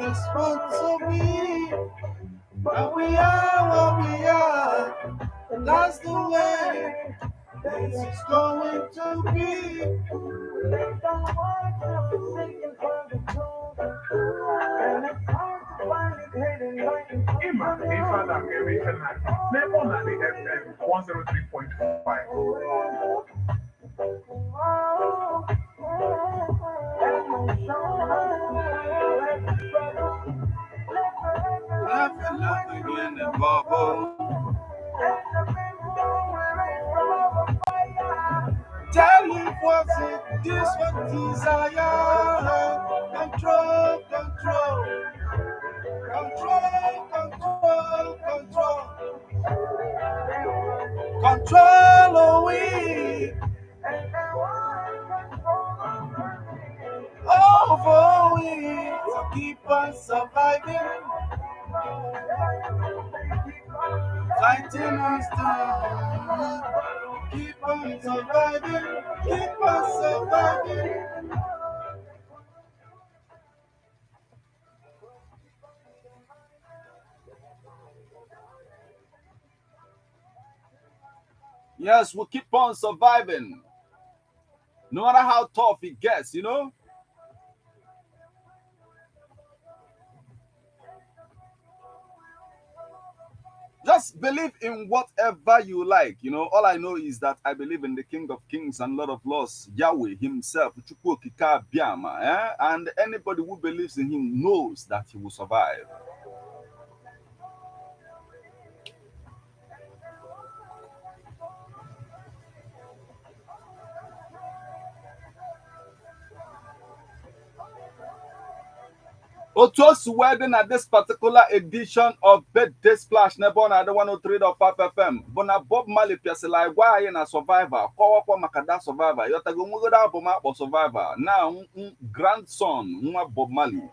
just want to be. But we are what we are, and that's the way it's going to be. Ima Ifada American Never Nani FM 103.5. Laughing in the bubble. Tell me what's it, this what desire. Control, control, control, control, control. Control, oh we. Over we. To keep on surviving. Fighting us down. Keep on surviving. Keep on surviving. Yes, we'll keep on surviving. No matter how tough it gets, you know? Just believe in whatever you like. You know, all I know is that I believe in the King of Kings and Lord of Lords, Yahweh himself, and anybody who believes in him knows that he will survive. Otuosu wedding at this particular edition of Birthday Splash Nebona the 103.5 FM. Bona Bob Marley Piasela why na survivor. Kwa Makada survivor. Yotago mugoda boma or survivor. Now grandson nwa Bob Marley.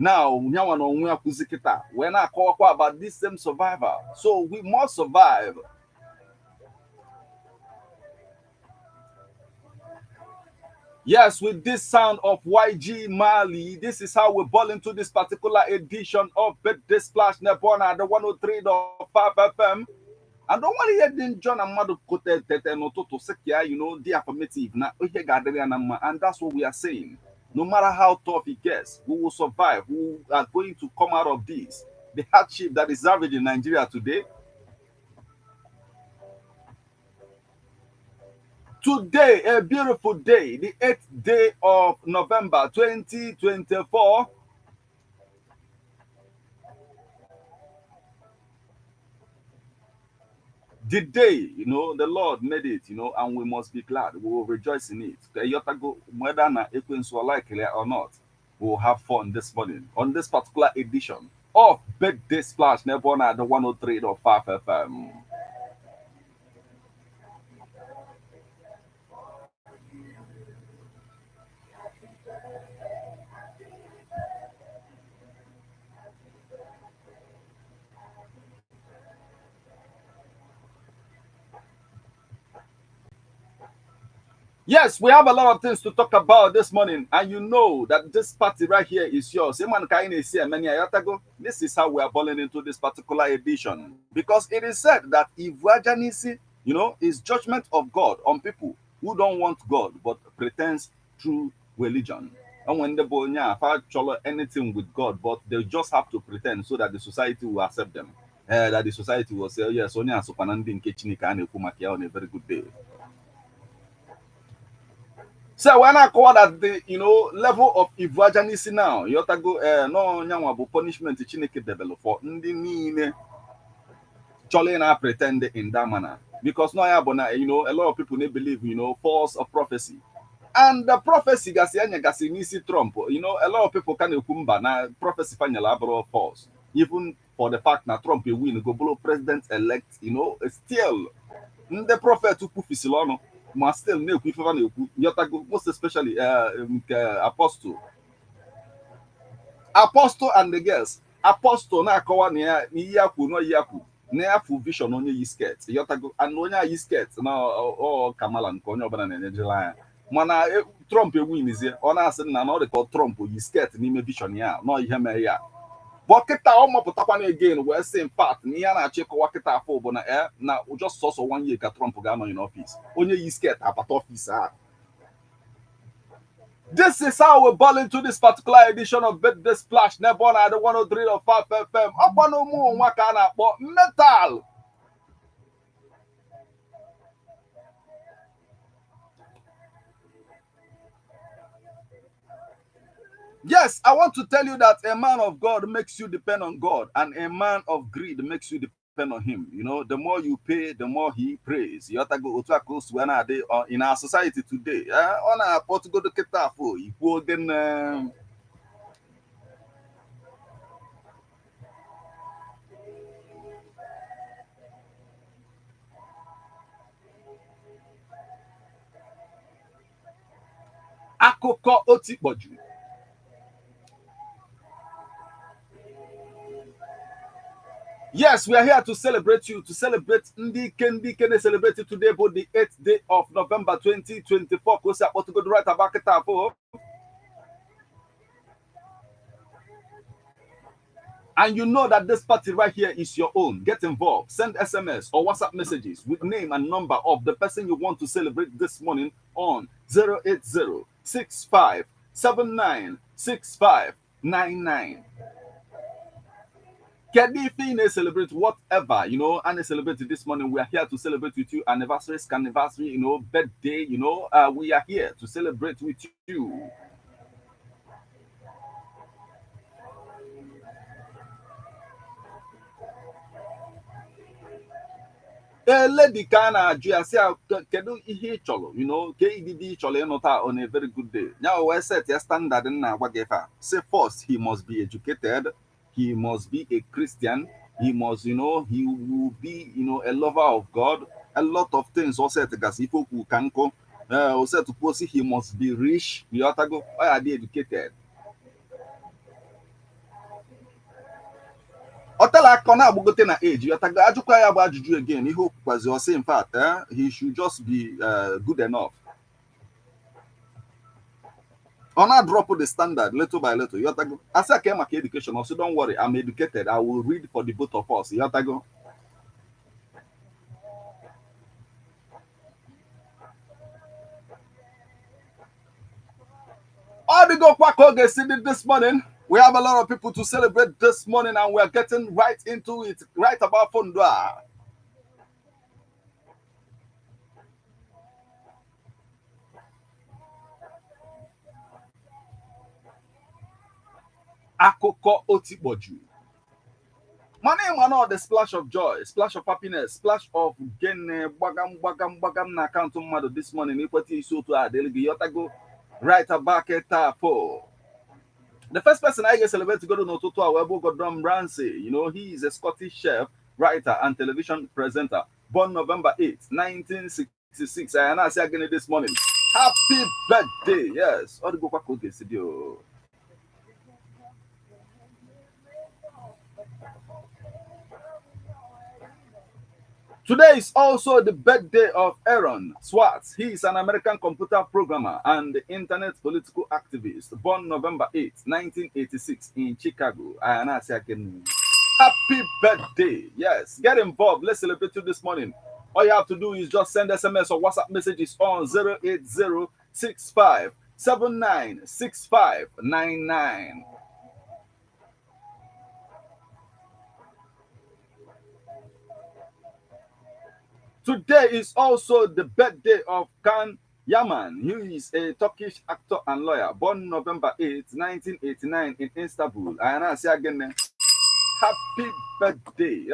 Now nyawa no nwa kuzikita. When I call about this same survivor. So we must survive. Yes, with this sound of YG Mali, this is how we ball into this particular edition of Birthday Splash Nebona, the 103.5 FM. And don't worry, then John and Madu Kote no to Sekia, you know, the affirmative. And that's what we are saying. No matter how tough it gets, we will survive. We are going to come out of this. The hardship that is ravaging Nigeria today. Today, a beautiful day, the 8th day of November 2024. The day, you know, the Lord made it, you know, and we must be glad. We will rejoice in it. Whether likely or not, we will have fun this morning on this particular edition of Birthday Splash Nebona, the 103.5 FM. Yes, we have a lot of things to talk about this morning, and you know that this party right here is yours. This is how we are balling into this particular edition because it is said that Ivuajanisi, you know, is judgment of God on people who don't want God but pretends through religion. And when the boy anything with God, but they just have to pretend so that the society will accept them. That the society will say, yes, Sonia Sopanandi in Kechinika and Kumakia on a very good day. So when I call that the level of evangelism now, you have to go no nyanwa punishment Chineke develop for ndi niile chole na pretend in that manner because no ya bona a lot of people they believe false of prophecy and the prophecy gasi nisi Trump a lot of people can ekumba na prophecy fanyala abro false even for the fact that Trump will win go blow president elect still the prophet who pufisilono must still make most especially apostle and the girls apostle na akawa na yaku no yaku na full vision onye yi skirt yotago and onye yi skirt na Kamala nke onye obana na ejela mana Trump win is here. On us na no dey call Trump you scared n'ime vision ya no ihe mere ya. But kita o mopụtakwana again we say in fact na ya na achịkọwa kita afọ bụ na na just so 1 year ka Trump ga nọ in office. Onye yi scared abata office a. This is how we ball into this particular edition of Birthday Splash. Never at the 103.5 FM. Up on the moon, what kind of metal? Yes, I want to tell you that a man of God makes you depend on God, and a man of greed makes you depend on him. You know, the more you pay, the more he prays. You have to go to when are they in our society today? On our port to go to Ketafo, you go then. Akoko Otikboju. Yes, we are here to celebrate you, to celebrate Ndike celebrated today, but the 8th day of November 2024. To go right about it. And you know that this party right here is your own. Get involved. Send SMS or WhatsApp messages with name and number of the person you want to celebrate this morning on 080-6579-6599. Kedifine celebrate whatever, you know, and celebrate this morning. We are here to celebrate with you. Anniversary, scanniversary, you know, birthday, you know, we are here to celebrate with you. Lady Kana Gia kedu ihe cholo, you know, KDD cholo nota on a very good day. Now we set your standard na wagefa. Say first, he must be educated, he must be a Christian, he must, you know, he will be, you know, a lover of God. A lot of things also to Gasipo Kanko. Also to post he must be rich. You have to go, why are they educated? Otela Kona Bugote na age, you have to ajukwa ya juju again. He hope was your same fact, he should just be good enough. On a drop of the standard little by little. You have to go. As I came education, also don't worry, I'm educated. I will read for the both of us. You have to go. All the go Kwako get this morning. We have a lot of people to celebrate this morning, and we are getting right into it, right about Fundua. Akoko Otikboju. My name is not the splash of joy, splash of happiness, splash of gene bagam na account mado this morning. Equity so to our daily yotago right back at tapo. The first person I get celebrate to go to Nototo Awebo Gordon Ramsay. You know, he is a Scottish chef, writer, and television presenter. Born November 8, 1966. And I say again this morning, happy birthday. Yes. All the go back to studio. Today is also the birthday of Aaron Swartz. He is an American computer programmer and internet political activist. Born November 8, 1986 in Chicago. And I say again, happy birthday. Yes, get involved. Let's celebrate you this morning. All you have to do is just send SMS or WhatsApp messages on 080-6579-6599. Today is also the birthday of Can Yaman. He is a Turkish actor and lawyer, born November 8, 1989 in Istanbul. And I say again, happy birthday.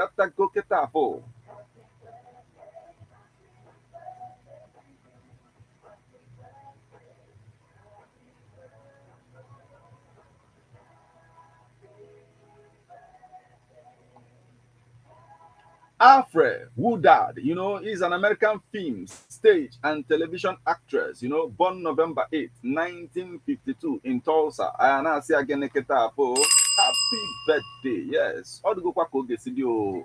Alfred Woodard, you know, is an American film, stage, and television actress, you know, born November 8, 1952 in Tulsa. And I say again, happy birthday. Yes. All the go studio.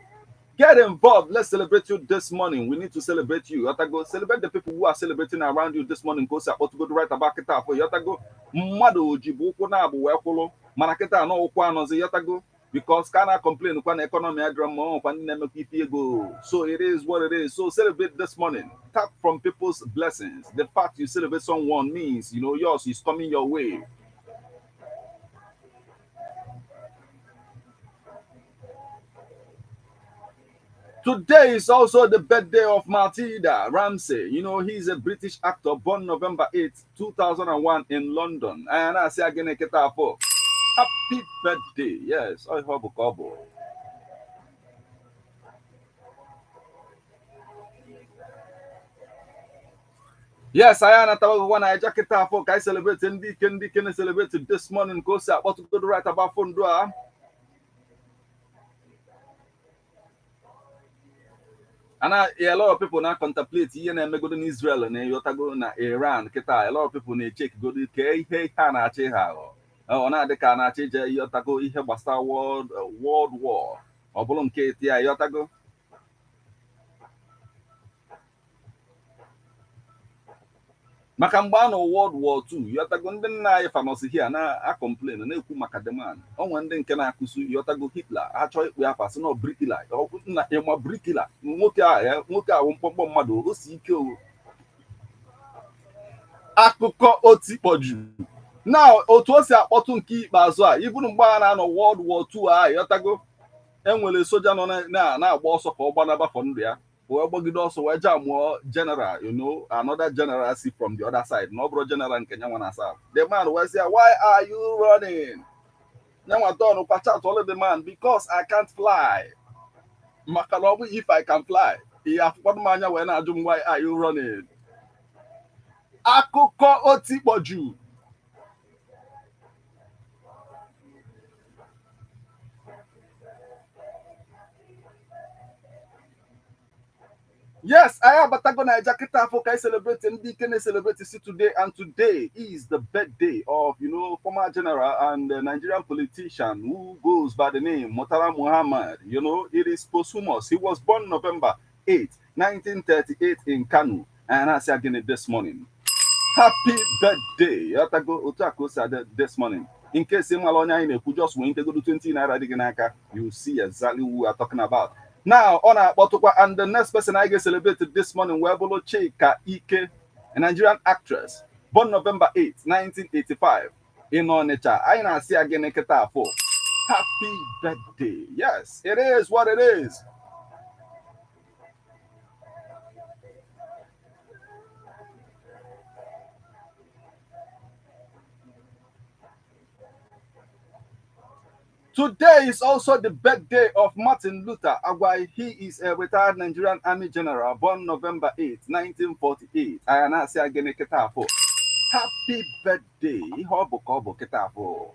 Get involved. Let's celebrate you this morning. We need to celebrate you. Yotago, celebrate the people who are celebrating around you this morning. Go say, to go right about kita for Yotago. Mado jibu kuna abu wekolo. Manaketa no ukwa no Yotago. Because cannot complain when economy drama go. So it is what it is. So celebrate this morning. Tap from people's blessings. The fact you celebrate someone means yours is coming your way. Today is also the birthday of Matilda Ramsey. He's a British actor born November 8th, 2001 in London. And I say again, happy birthday. Yes, I hope a couple. Yes, I am at one. I jacket for I celebrate and can celebrate this morning. Go say what to go right about phone door. And a lot of people now contemplate go in Israel and Yotago na Iran, Kita. A lot of people need check go to K. Hey, Hana Cheha. Oh, na the Kana Cheja Yotago, Ihe Basta World War. Or Bolon Katia Yotago. Makambano World War II. Yotago, then I famous here na I complain and Eku Macadaman. On one day can I kusu Yotago Hitler. Actually, we have a son of Brickila. Or not a Brickila. Muka, Muka, Mado, Osiko. Akụkọ otikpoju. Now, otu o si akpọtụ nke ikpeazụ a, ibu mgbe a na-anọ World War II a yọtago enwere soja nọ na-agba ọsọ ka ọ gbanaba for ndụ ya wee gbagide ọsọ wee jee amụọ general, another general see from the other side na ọ bụrụ general nke nyanwa na south. The man wee say, why are you running? Nyanwa don kwacha tụọlụ the man, because I can't fly. Maka na ọ bụ if I can fly. Ihe afụkwadụ m anya wee na-ajụ m, why are you running? Akụkọ otikpoju. Yes, I am Batagona Jaketa for celebrating Deacon celebrating today, and today is the birthday of former general and Nigerian politician who goes by the name Murtala Muhammad. It is posthumous. He was born November 8, 1938 in Kano, and I say again this morning. Happy birthday. Otako said this morning. In case you just went to go to 20 naira, you see exactly who we are talking about. Now, on our Botokwa, and the next person I get celebrated this morning, Webolo Chika Ike, a Nigerian actress, born November 8, 1985, in Onitsha. I see again Eketa for happy birthday. Yes, it is what it is. Today is also the birthday of Martin Luther Agwai. He is a retired Nigerian Army general born November 8, 1948. I say again Ketafo. Happy birthday. Hobo Kobo Ketafo.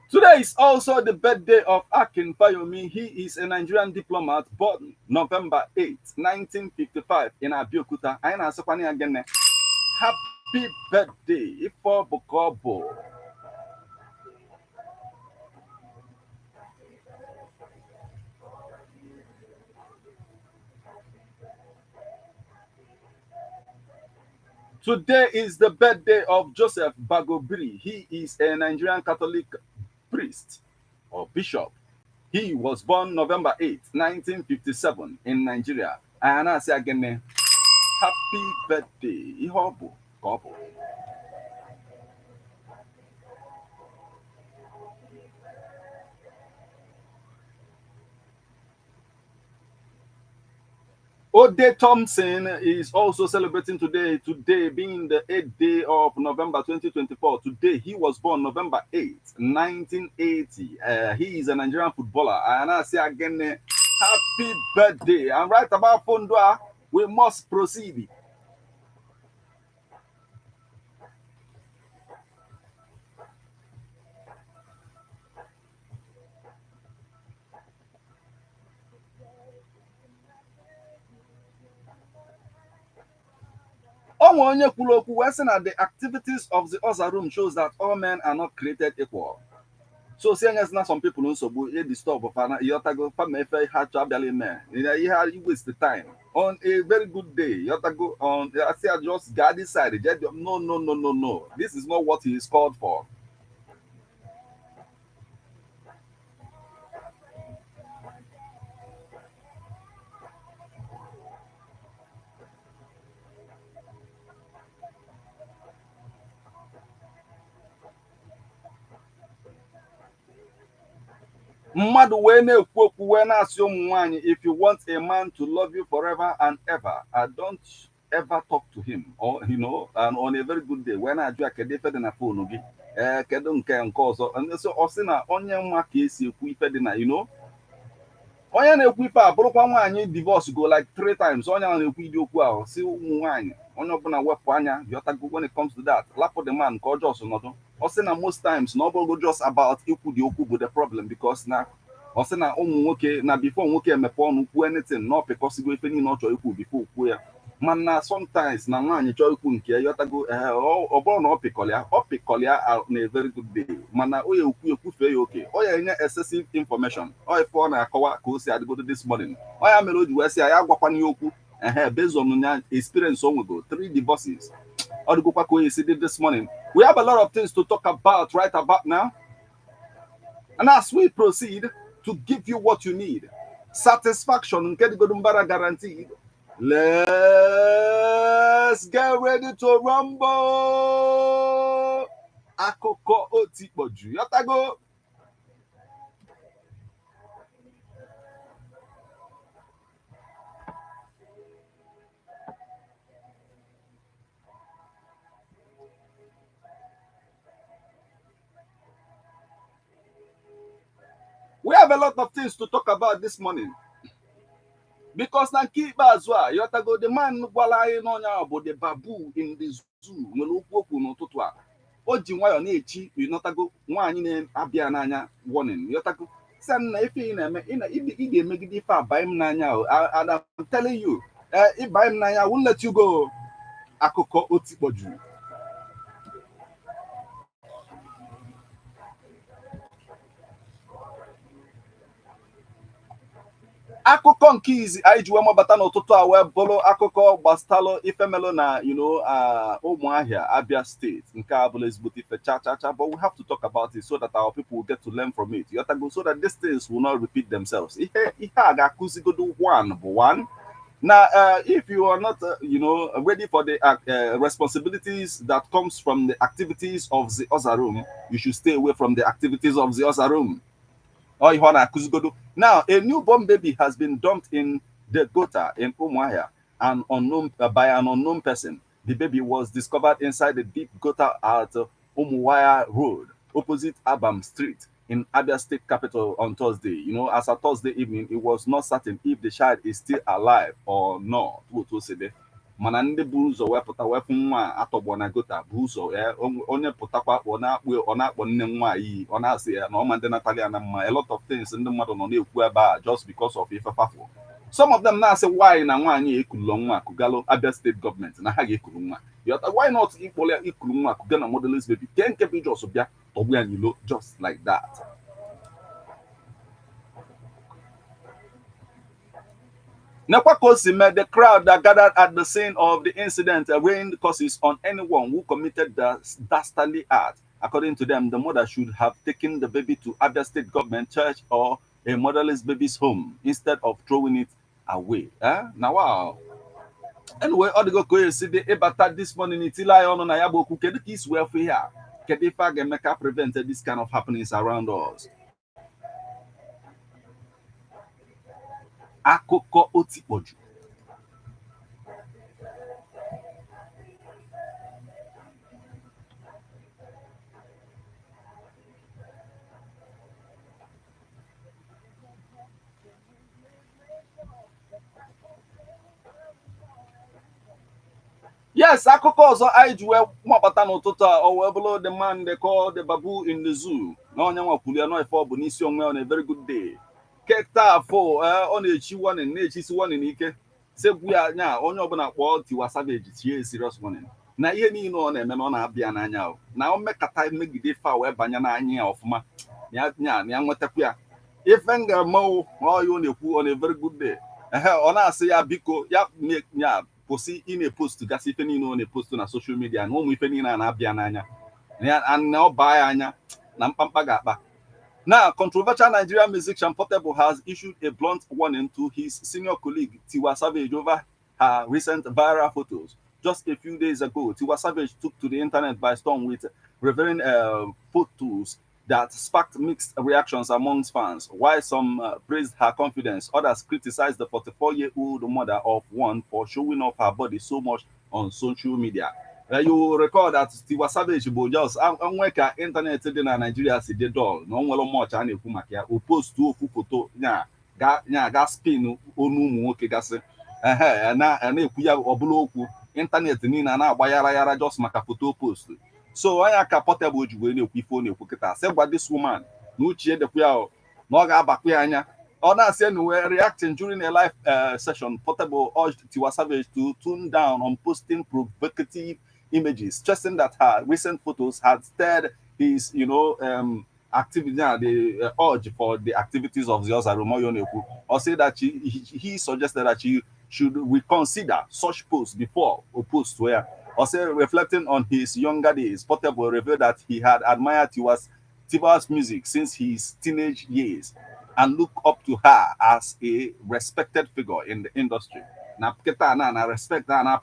Today is also the birthday of Akin Fayomi. He is a Nigerian diplomat born November 8, 1955 in Abeokuta. Aina Sopani again. Happy birthday, Ifo Bokobo. Today is the birthday of Joseph Bagobiri. He is a Nigerian Catholic priest or bishop. He was born November 8, 1957 in Nigeria. And I say again, happy birthday, Ihobu Kobo. Ode Thompson is also celebrating today being the 8th day of November 2024. Today, he was born November 8, 1980. He is a Nigerian footballer. And I say again, happy birthday. And right about Fondua, we must proceed. onye kwuru okwu wee sị na the activities of the other room shows that all men are not created equal. So na some people nsogbu e disturb fana yotago fama efe ha chọ abịala ime you waste the time on a very good day yotago on I say just guard this side no, this is not what he is called for. Mmadụ wee na-ekwu okwu wee na-asị ụmụ nwaanyị, if you want a man to love you forever and ever, don't ever talk to him, or and on a very good day wee na-ajụ ya kedu ife dị na fonu gị, kedu nke ọzọ. So ọ sị na onye nwa ka esi ekwu ife dị na onye na-ekwu ife a bụrụkwa nwaanyị divorce go like 3 times, onye na-ekwu ịdị okwu ahụ si ụmụ nwaanyị onye ọbụla wepụ anya bịọtago when it comes to that, lapụ the man ka ọ just nọdụ. Ọ sị na most times na ọ bụrụ just about ikwu dị okwu bụ the problem, because na ọ sị na ụmụ nwoke na before nwoke emepe ọnụ kwuo anything na ọ pịkọsigo ife niile ọ chọrọ ikwu before kwuo ya, mana sometimes na nwaanyị chọọ ikwu nke ya yọtago ọ bụrụ na ọ pịkọlị ya na a very good day, mana o ya ekwufee ya oke, ọ ya enye excessive information, ọ ife ọ na-akọwa ka o si adịgodo this morning. Ọ ya mere o ji wee sị ya agwakwana ya okwu based on ya experience o nwego 3 divorces. Ọ dịgokwa ka o ya si dị this morning. We have a lot of things to talk about right about now, and as we proceed to give you what you need, satisfaction nke dịgodo mbara guaranteed. Let's get ready to rumble. Akụkọ otikpoju yotago. We have a lot of things to talk about this morning. Because na nke ikpeazụ a yotago, the man gwara anyị n'ọnya bụ the babu in the zoo nwere okwu n'ụtụtụ a. O ji nwayọ na-echi yotago nwaanyị na-abịa n'anya warning yotago. Sị na ife ị na-eme ị ga-emegide ife abaghị m n'anya, and I'm telling you, ịbaghị m n'anya, I won't let you go. Akụkọ otikpoju. Akụkọ nke izi anyị ji wee mabata n'ụtụtụ a wee bụrụ akụkọ gbastalụ ifemelo na Ụmụahịa, Abia State, nke a bụla ezigbote ife cha, but we have to talk about it so that our people will get to learn from it, so that these things will not repeat themselves. Ihe a ga-akụzigodo one. Now, if you are not, ready for the responsibilities that comes from the activities of the other room, you should stay away from the activities of the other room. Now, a newborn baby has been dumped in the gutter in Umuahia by an unknown person. The baby was discovered inside the deep gutter at Umuahia Road, opposite Abam Street in Abia State capital on Thursday. As a Thursday evening, it was not certain if the child is still alive or not. Mana ndị bụ ụzọ wepụ nwa atọgbọ na gota bụ ụzọ onye pụtakwa ọ na-akpọ nne nwa iyi, ọ na-asị ya na ọma ndị Natalia na mma. A lot of things ndị mmadụ nọ na-ekwu ebe a just because of ife fafụ. Some of them na-asị why na nwaanyị ekulọ nwa akụgalụ Abia State gọọmenti na ha ga-ekuru nwa. Why not ikpọrọ ya ikuru nwa akụga na modelis baby ke nke bụ jos bịa tọgbu ya n'ilo just like that. The crowd that gathered at the scene of the incident rained curses on anyone who committed the dastardly act. According to them, the mother should have taken the baby to Abia State government church or a motherless baby's home instead of throwing it away. Now, wow. Anyway, all the go see the ebata this morning. It's on na yaboku. Kedu ka isi wee here? Kedu ife ga-eme prevent this kind of happenings around us? Akụkọ otikpoju. Yes, akụkọ ọzọ anyị ji wee mapụta n'ụtụtụ a o wee bụrụ the man they call the babu in the zoo. Na onye nwa kwuru ya n'ife ọ bụ n'isi onwe on a very good day. Keta afọ ọ na-echi warning na-echisi warning ike. segwu ya nya onye ọbụla kpọọ Tiwa Savage tie serious warning na ihe niile ọ na-eme na ọ na-abịa n'anya na o mekata megide fa wee banye n'anya ya ọfụma ya nwetakwa ya ife m ga-eme ọya ọ na-ekwu on a very good day ọ na-asị ya biko ya kwụsị ị na-epost gasị ife niile ọ na-epost na social media na ụmụ ife niile a na-abịa n'anya na ọ baa ya anya na mkpamkpa ga-akpa. Now, controversial Nigerian musician Portable has issued a blunt warning to his senior colleague Tiwa Savage over her recent viral photos. Just a few days ago, Tiwa Savage took to the internet by storm with revealing photos that sparked mixed reactions amongst fans. While some praised her confidence, others criticized the 44-year-old mother of one for showing off her body so much on social media. You recall that Tiwa Savage bụ just nwe ka internet dị na Nigeria si dị dull na onwere much a na-ekwu maka ya o postu ofu foto ga spin onu ụmụ nwoke gasị na-ekwu ya ọbụla okwu internet niile a na-agba yara just maka foto post. So onye ka Portable ji wee na-ekwu ife ọ na-ekwu kịta sị gwa this woman na uche dịkwa ya na ọ ga-abakwa ya anya. Ọ na-asị na wee reacting during a live session, Portable urged Tiwa Savage to tone down on posting provocative images, stressing that her recent photos had stirred his, activity, the urge for the activities of Zioza Romoyoneku, or say that he suggested that she should reconsider such posts before or posts where, or say reflecting on his younger days, Portable revealed that he had admired Tiwa's music since his teenage years and looked up to her as a respected figure in the industry. Na respect na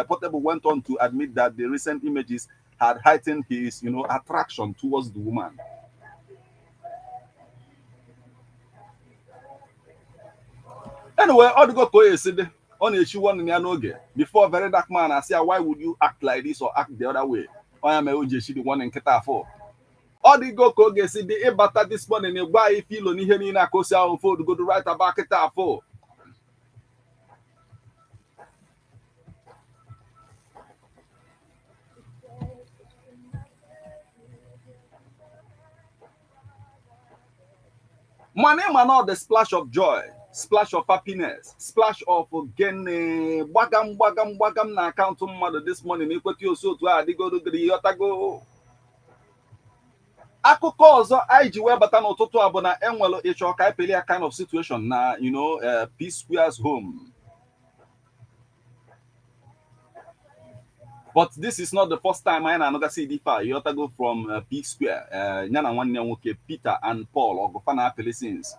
Portable went on to admit that the recent images had heightened his, attraction towards the woman. Anyway, all the go said on a shoe one in Yanoge before Very Dark Man. I said, why would you act like this or act the other way? I am a OJ, the one in Ketafo. All the go said the ebata this morning, why feel on here in a cosa on food go to write about Ketafo. Money man, the splash of joy, splash of happiness, splash of again bagam na account mother this morning. Equity also to adigo to the yotago. Akụkọ ọzọ anyị ji wee bata n'ụtụtụ a bụ na enwere ịchọ ka epeli a kind of situation na P Square's home. But this is not the first time I na see Difa yotago from P Square. Nyana nwanne nwoke Peter and Paul ogofana apeli since.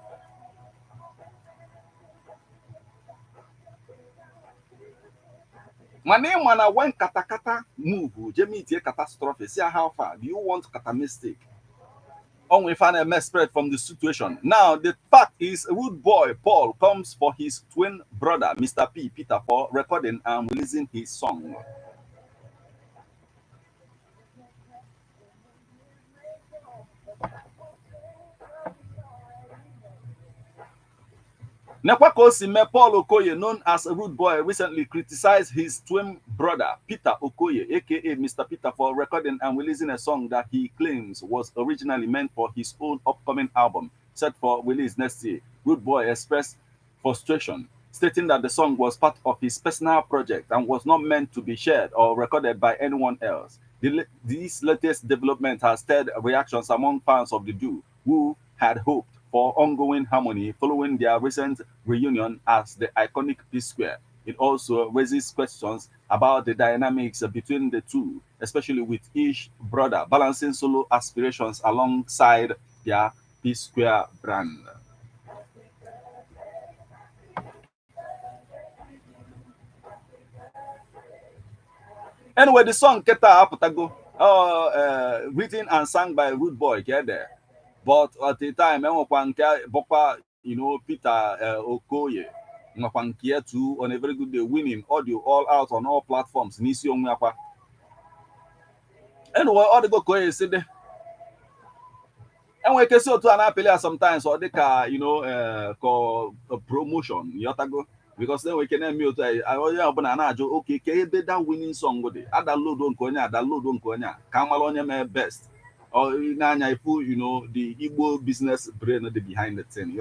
Mane mana when katakata move, Jamie catastrophe. See how far do you want kata mistake? We find a mess spread from the situation. Now, the fact is, Rude Boy Paul comes for his twin brother, Mr. Peter, for recording and releasing his song. Nekwakosime Paul Okoye, known as Rude Boy, recently criticized his twin brother, Peter Okoye, aka Mr. Peter, for recording and releasing a song that he claims was originally meant for his own upcoming album, set for release next year. Rude Boy expressed frustration, stating that the song was part of his personal project and was not meant to be shared or recorded by anyone else. This latest development has stirred reactions among fans of the duo, who had hoped for ongoing harmony following their recent reunion as the iconic P Square. It also raises questions about the dynamics between the two, especially with each brother balancing solo aspirations alongside their P Square brand. Anyway, the song Keta Aputago, written and sung by Rude Boy, get there. But at the time, Peter Okoye, too, on a very good day, winning audio all out on all platforms. Anyway, all the go said, and we can so to an appeal sometimes, or they can, call a promotion, yotago, because then we can mute. I okay, that winning song with it. I download on Konya, Kamalonya best. Or the Igbo business brain behind the thing.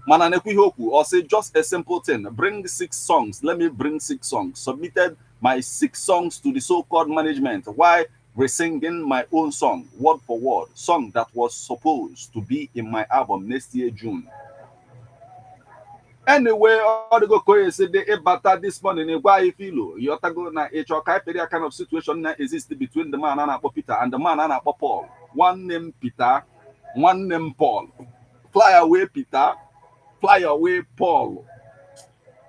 Mana Nekwihoku, or say just a simple thing. Bring 6 songs. Let me bring 6 songs. Submitted my 6 songs to the so-called management. Why re-singing my own song, word for word, song that was supposed to be in my album next year, June. Anyway, all the go say the bata this morning, why feel you go na kind of situation that exists between the man and Peter and the man and Paul. One name Peter, one name Paul. Fly away, Peter. Fly away, Paul.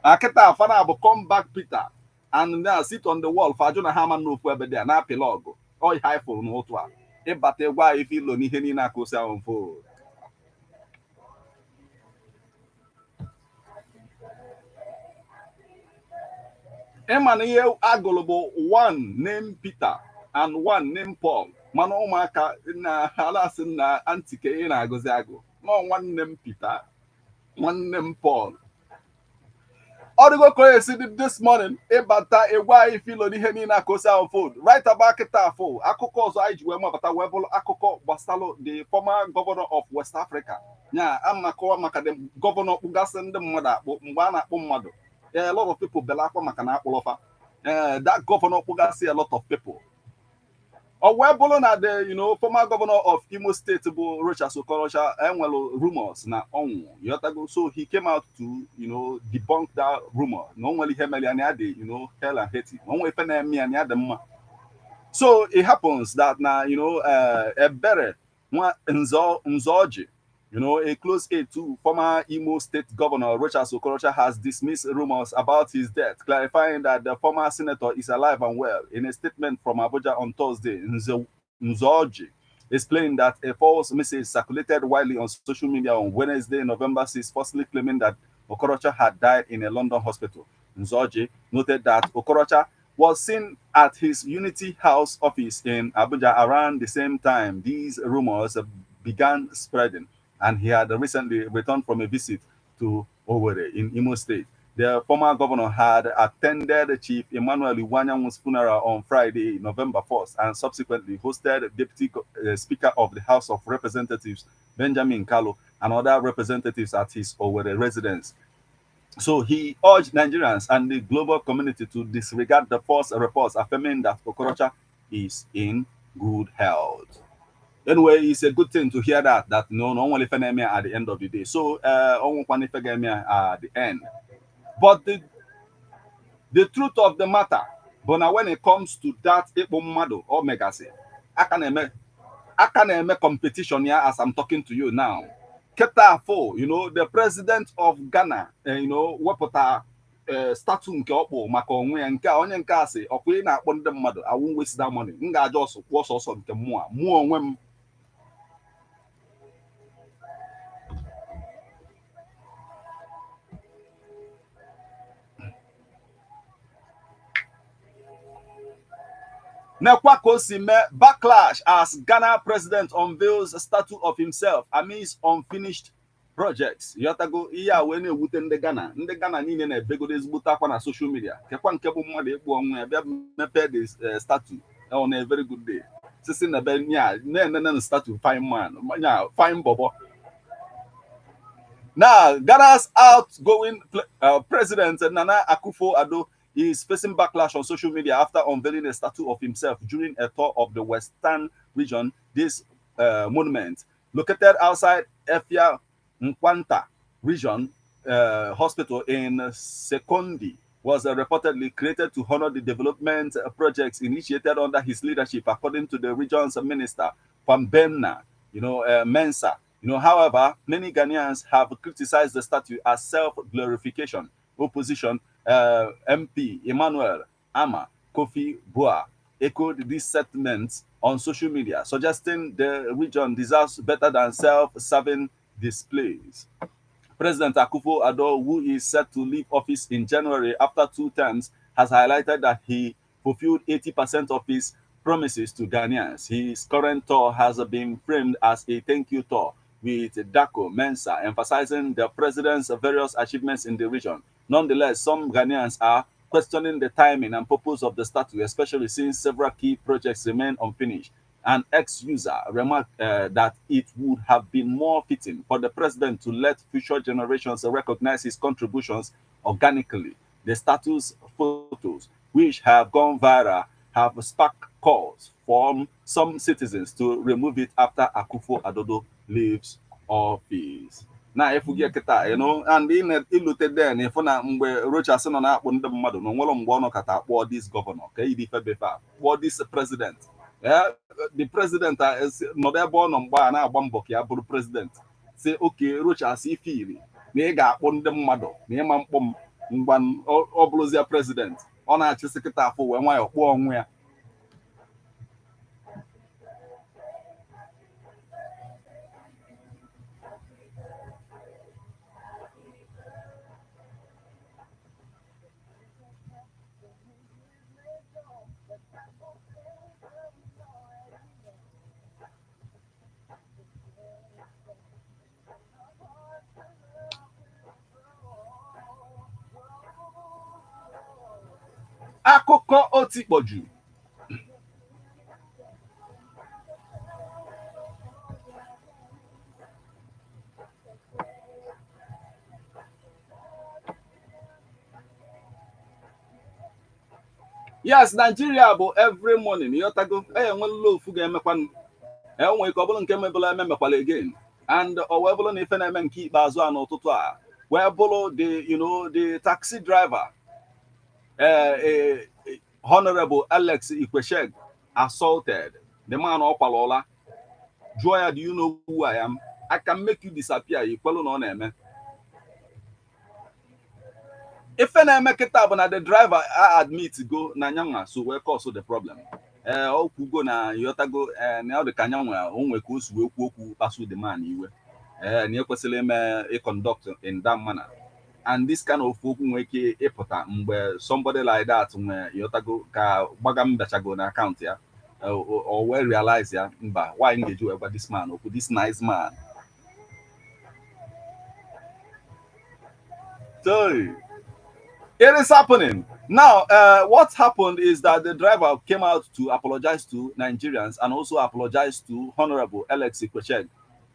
Aketa Fana will come back, Peter, and now sit on the wall for Jonah Haman no where there na pilogo. Oh, high for no to a bate why if you ni heni na kosa on fo. Emmanuel Agolobo, one named Peter and one named Paul. Mano maka na halas na antike na gozago. No one named Peter, one named Paul. Origo Koyesi did this morning, Ebata, a wife, Philo, the Henina Cosa food. Right about Ketafo, Akoko, Ijuema, but a Webel Akoko, Bastalo, the former governor of West Africa. Yeah, I'm Makoa Macadam, Governor Ugasan, the mother, Mwana Umado. Yeah, a lot of people, Belako Macana Olofa. That governor Ugasi, a lot of people. Or Webolo na the former governor of Imo State, Rocha Sokorosha, and well rumors na on Yotago. So he came out to debunk that rumor. Normally Hemelianiade, hell and hate it. One way Fenemianiadema. So it happens that now a better one Nzoji, a close aide to former Imo State Governor Rocha Sokorosha has dismissed rumors about his death, clarifying that the former senator is alive and well. In a statement from Abuja on Thursday, Nzoji explained that a false message circulated widely on social media on Wednesday, November 6, falsely claiming that Okorocha had died in a London hospital. Nzoji noted that Okorocha was seen at his Unity House office in Abuja around the same time these rumors began spreading, and he had recently returned from a visit to Owerri in Imo State. The former governor had attended Chief Emmanuel Iwanyanwu's funeral on Friday, November 1st, and subsequently hosted Deputy Speaker of the House of Representatives, Benjamin Kalu, and other representatives at his Owerri residence. So he urged Nigerians and the global community to disregard the false reports affirming that Okorocha is in good health. Anyway, it's a good thing to hear that no only Fenemia at the end of the day. So only Fenemia at the end. But the truth of the matter, but now when it comes to that Mado or Megase, I can make competition here as I'm talking to you now. Ketafo, the president of Ghana, wepụta statue nke ọkpụ maka onwe ya nke onye nke asị ọkwa ị na-akpọ ndị mmadụ I won't waste that money m ga-aja kwụọ sọsọ nke mụọ onwe m. Nekwakosime backlash as Ghana president unveils a statue of himself amidst unfinished projects. Yotago iya wene wute ndị Ghana niile na-ebegoro ezigbote akwa na social media. Kekwa nke bụ mmadụ ekpu onwe ya bịa mepe the statue on a very good day. Sisi na be nya na statue fine man, fine bobo. Now, Ghana's outgoing president Nana Akufo-Addo is facing backlash on social media after unveiling a statue of himself during a tour of the Western region. This monument, located outside Efia Nkwanta region hospital in Sekondi, was reportedly created to honor the development projects initiated under his leadership, according to the region's minister, Pambena, Mensa. However, many Ghanaians have criticized the statue as self-glorification. Opposition MP Emmanuel Ama Kofi Boa echoed these sentiments on social media, suggesting the region deserves better than self-serving displays. President Akufo-Addo, who is set to leave office in January after 2 terms, has highlighted that he fulfilled 80% of his promises to Ghanaians. His current tour has been framed as a thank you tour, with Dako Mensa emphasizing the president's various achievements in the region. Nonetheless, some Ghanaians are questioning the timing and purpose of the statue, especially since several key projects remain unfinished. An ex-user remarked that it would have been more fitting for the president to let future generations recognize his contributions organically. The status photos, which have gone viral, have sparked calls from some citizens to remove it after Akufo-Addo leaves office. Na efugie kịta and ilute den ịfụ na mgbe Rochas nọ na-akpụ ndị mmadụ na onwere mgbe ọ nọkọta akpọọ dis gọvanọ ka idi febefe a kpọọ dis president. The president nọdụ ebe ọ nọ mgbe a na-agba mbọ ka ya bụrụ president si oke Rochas ife iri na ị ga-akpụ ndị mmadụ na ịma mkpọ m ngwa ọ bụrụzie president ọ na-achịsị kịta afọ wee nwayọọ kpụọ onwe ya. Akụkọ otikpọju. Yes, Nigeria bụ every morning ịghọtago enwela ofu ga-emekwa enwe ike ọ bụrụ nke mebụla ememekwala again and o wee bụrụ na ife na-eme nke ikpeazụ a n'ụtụtụ a wee bụrụ the taxi driver Honorable Alex Ikwechegh assaulted the man ọkwalụla jụọ ya, do you know who I am? I can make you disappear. Ikwelu na ọ na-eme ife na-eme kịta bụ na the driver admit go na nyanwa so wee cause the problem. Okwugo na yotago na ọ dị ka nyanwa onwe ka o si wee kwuo okwu kpasu the man iwe na ekwesịrị ime conduct in that manner. And this kind of okwu nwere ike ịpụta mgbe somebody like that nwe yotago ka gbaga mbechago na account ya or wee realize ya mba why ga-eji wee gwa this man okwu, this nice man. So it is happening now. What happened is that the driver came out to apologize to Nigerians and also apologize to Honorable Alex Ikwechegh,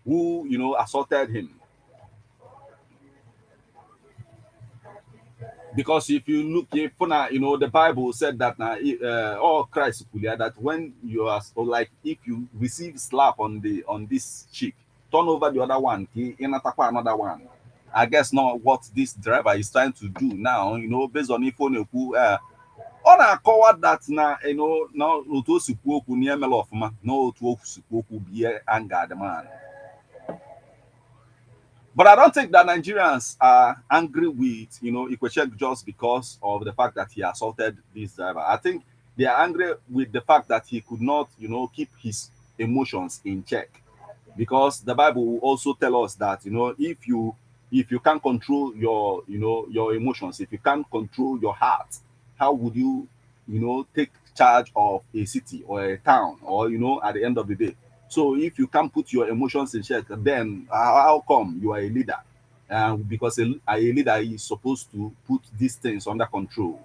who assaulted him. Because if you look, the Bible said that Christ that when you are like, if you receive slap on this cheek, turn over the other one, another one. I guess not what this driver is trying to do now, based on if on na-akọwa that na otu o si kwuo okwu na-emela ọfụma na otu o si kwuo okwu bie anger the man. But I don't think that Nigerians are angry with Ikwechegh just because of the fact that he assaulted this driver. I think they are angry with the fact that he could not keep his emotions in check, because the Bible will also tell us that if you can't control your emotions, if you can't control your heart, how would you take charge of a city or a town, or at the end of the day? So if you can't put your emotions in check, then how come you are a leader? Because a leader is supposed to put these things under control.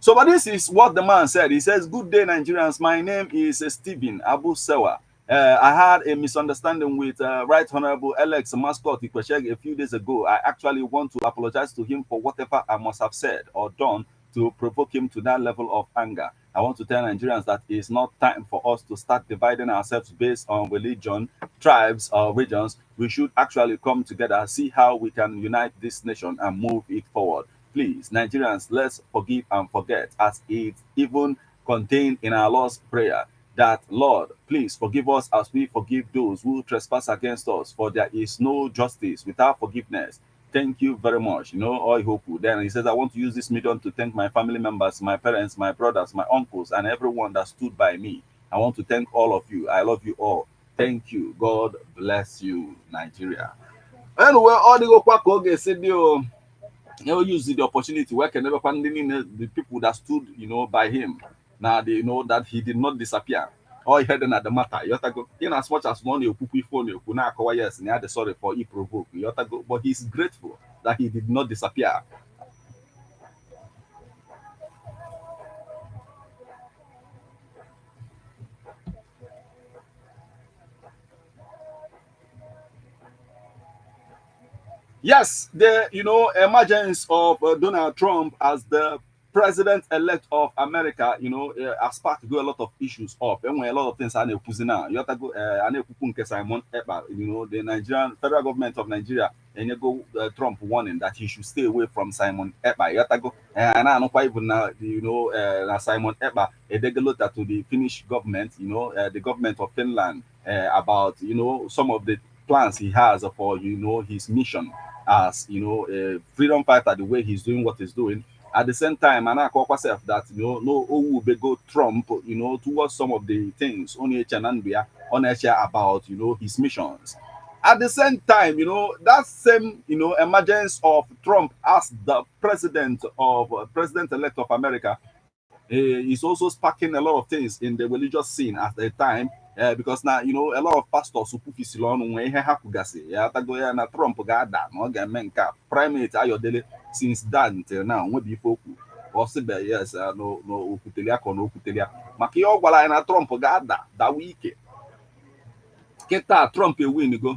So, but this is what the man said. He says, "Good day, Nigerians. My name is Stephen Abu Sewa. I had a misunderstanding with Right Honorable Alex Mascot Ikwechegh a few days ago. I actually want to apologize to him for whatever I must have said or done to provoke him to that level of anger. I want to tell Nigerians that it's not time for us to start dividing ourselves based on religion, tribes, or regions. We should actually come together, see how we can unite this nation and move it forward. Please, Nigerians, let's forgive and forget, as it even contained in our Lord's Prayer, that, Lord, please forgive us as we forgive those who trespass against us, for there is no justice without forgiveness. Thank you very much." Then he says, "I want to use this medium to thank my family members, my parents, my brothers, my uncles, and everyone that stood by me. I want to thank all of you. I love you all. Thank you. God bless you, Nigeria." Anyway, all the use the opportunity where can never find the people that stood by him. Now they know that he did not disappear. All he had at the matter. In as much as one yes, and he had sorry for he provoked. But he's grateful that he did not disappear. Yes, the emergence of Donald Trump as the president-elect of America, has sparked a lot of issues up. And when a lot of things are now, you have to go Simon Ekpa, the Nigerian federal government of Nigeria, and you go Trump warning that he should stay away from Simon Ekpa. You have to go, and I know quite even now, Simon Ekpa, a letter to the Finnish government, the government of Finland, about some of the plans he has for his mission as a freedom fighter, the way he's doing what he's doing. At the same time, and I call myself that no go Trump, towards some of the things on about his missions. At the same time, that same emergence of Trump as the president-elect of America is also sparking a lot of things in the religious scene at the time. Because now a lot of pastors who put on ihe ha kwugasị ya tago ya na Trump ga-ada na ọ ga-eme nke a primate Ayodele since that until now nwebe ife okwu ọsịbe yes n'okwuteli aka n'okwuteli ya maka ihe ọ gwara anyị na Trump ga-ada dawa ike kịta Trump ewinigo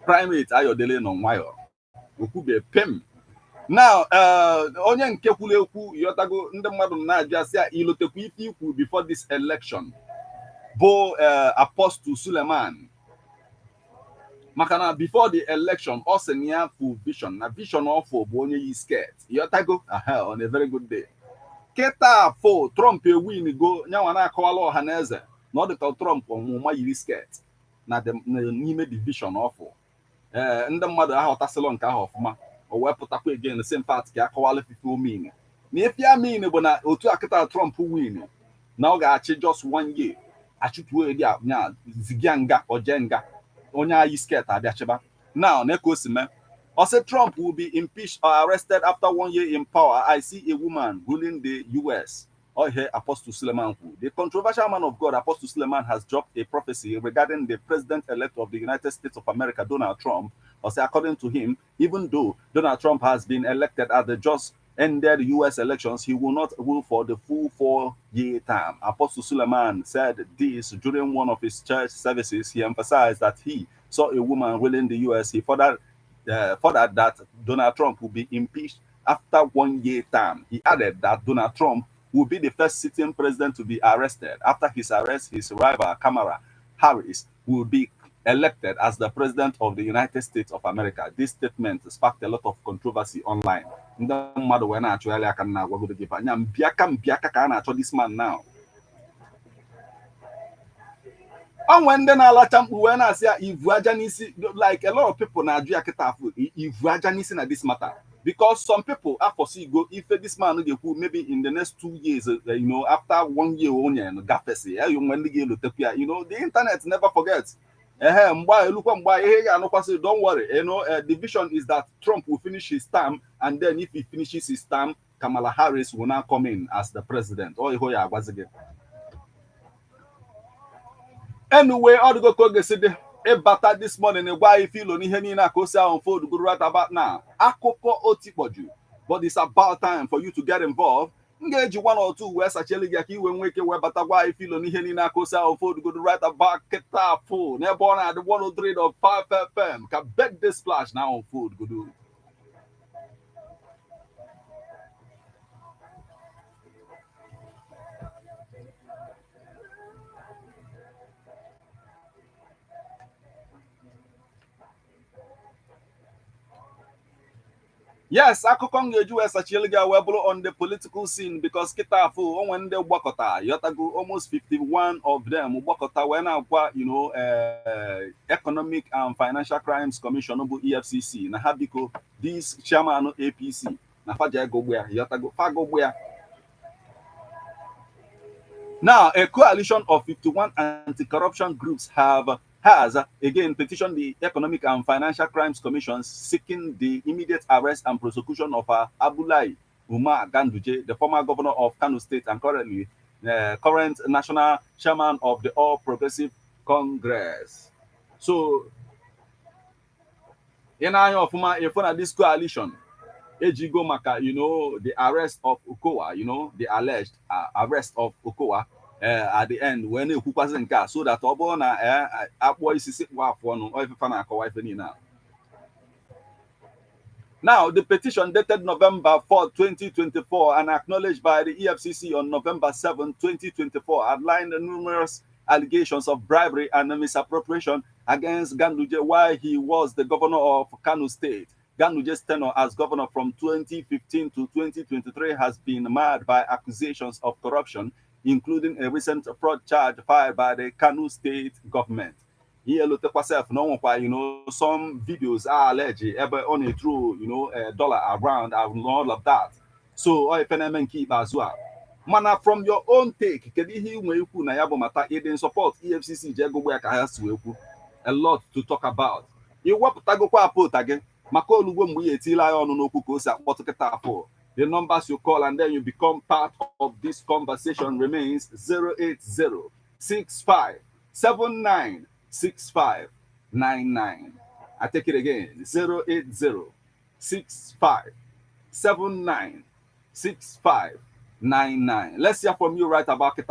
primate Ayodele nọ nwayọ okwube pem now onye nke kwuru ekwu yọtago ndị mmadụ na-ajụ asị ya ilotekwa ife ikwu before this election bụ Apostle Suleman maka na before the election ọ sị na ya fu vision na vision ọfụ bụ onye yi skirt yọtago on a very good day kịta afọ Trump ewinigo nyanwa na-akọwala ọha na eze na ọ dịka Trump ọmụma yiri skirt na n'ime division ọfụ ndị mmadụ aghọtasịlọ nke ahụ ọfụma o wepụtakwa again same part ka akọwala fife omine na ife amin bụ na otu akịta Trump win na ọ ga-achị just 1 year achụpụ edi nya zigia nga ojenga onye ayi skirt abịachiba now na ko sime o say Trump will be impeached or arrested after 1 year in power. I see a woman ruling the US. Or here Apostle Suleman, the controversial man of God Apostle Suleman, has dropped a prophecy regarding the president-elect of the United States of America, Donald Trump. Or say, according to him, even though Donald Trump has been elected at the just ended US elections, he will not rule for the full 4-year term. Apostle Suleman said this during one of his church services. He emphasized that he saw a woman ruling the US. He further that Donald Trump will be impeached after 1-year term. He added that Donald Trump will be the first sitting president to be arrested. After his arrest, his rival, Kamala Harris, will be elected as the president of the United States of America. This statement sparked a lot of controversy online. This man now. And when then when I say like a lot of people now do in this matter. Because some people are foresee go if this man maybe in the next 2 years, after 1 year only and the internet never forgets. Don't worry, the vision is that Trump will finish his term, and then if he finishes his term, Kamala Harris will now come in as the president. Anyway, all the go Ebata this morning, why you feel on Henina Kosa on food good right about now. Akoko Otipoju. But it's about time for you to get involved. Engage 1 or 2 where actually Yaki when wake where but why you feel on Henina Kosa on food good right about Keta full. Never at the 103.5 FM. Can bet this splash now on food good. Yes, akụkọ ga-eju esachili ga webụrụ on the political scene because kịta afọ onwe ndị gbakọta yotago almost 51 of them gbakọta wee na-agwa Economic and Financial Crimes Commission bụ EFCC na ha biko this chairman APC na faja egogbu ya yotago fagogbu ya. Now, a coalition of 51 anti-corruption groups has again petitioned the Economic and Financial Crimes Commission seeking the immediate arrest and prosecution of Abdullahi Umar Ganduje, the former governor of Kano State and current national chairman of the All Progressive Congress. So, in this coalition, Ejigo Maka, the arrest of Okowa, the alleged arrest of Okowa at the end when you wasn't car so that Obona boy is sick one or if fan now. Now, the petition dated November 4, 2024, and acknowledged by the EFCC on November 7, 2024, outlined numerous allegations of bribery and misappropriation against Ganduje while he was the governor of Kano State. Ganduje's tenure as governor from 2015 to 2023 has been marred by accusations of corruption, including a recent fraud charge filed by the Kano State government. Here, Lotekwa some videos are alleged on a true, dollar around and all of that. So, if any keep as well. Mana, from your own take, can you hear me? Mata in support EFCC a lot to talk about. You want to go put again? The numbers you call and then you become part of this conversation remains 080 65 79 6599. I take it again 080 65 79 6599. Let's hear from you right about it.